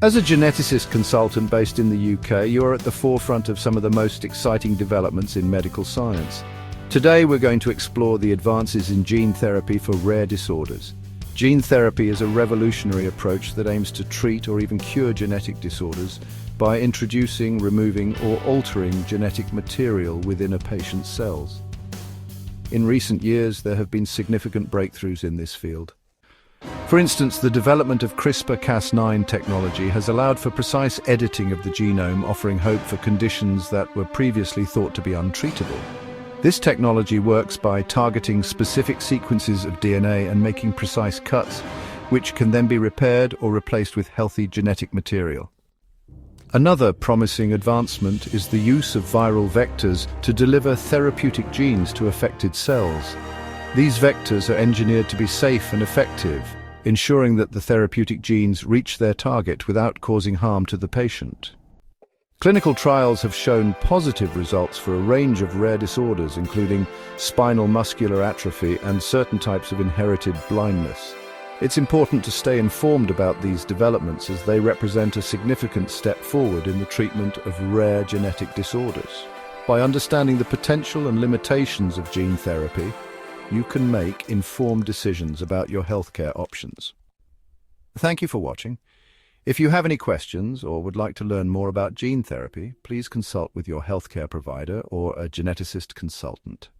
As a geneticist consultant based in the UK, you're at the forefront of some of the most exciting developments in medical science. Today we're going to explore the advances in gene therapy for rare disorders. Gene therapy is a revolutionary approach that aims to treat or even cure genetic disorders by introducing, removing, or altering genetic material within a patient's cells. In recent years, there have been significant breakthroughs in this field. For instance, the development of CRISPR-Cas9 technology has allowed for precise editing of the genome, offering hope for conditions that were previously thought to be untreatable. This technology works by targeting specific sequences of DNA and making precise cuts, which can then be repaired or replaced with healthy genetic material. Another promising advancement is the use of viral vectors to deliver therapeutic genes to affected cells. These vectors are engineered to be safe and effective, ensuring that the therapeutic genes reach their target without causing harm to the patient. Clinical trials have shown positive results for a range of rare disorders, including spinal muscular atrophy and certain types of inherited blindness. It's important to stay informed about these developments as they represent a significant step forward in the treatment of rare genetic disorders. By understanding the potential and limitations of gene therapy, you can make informed decisions about your healthcare options. Thank you for watching. If you have any questions or would like to learn more about gene therapy, please consult with your healthcare provider or a geneticist consultant.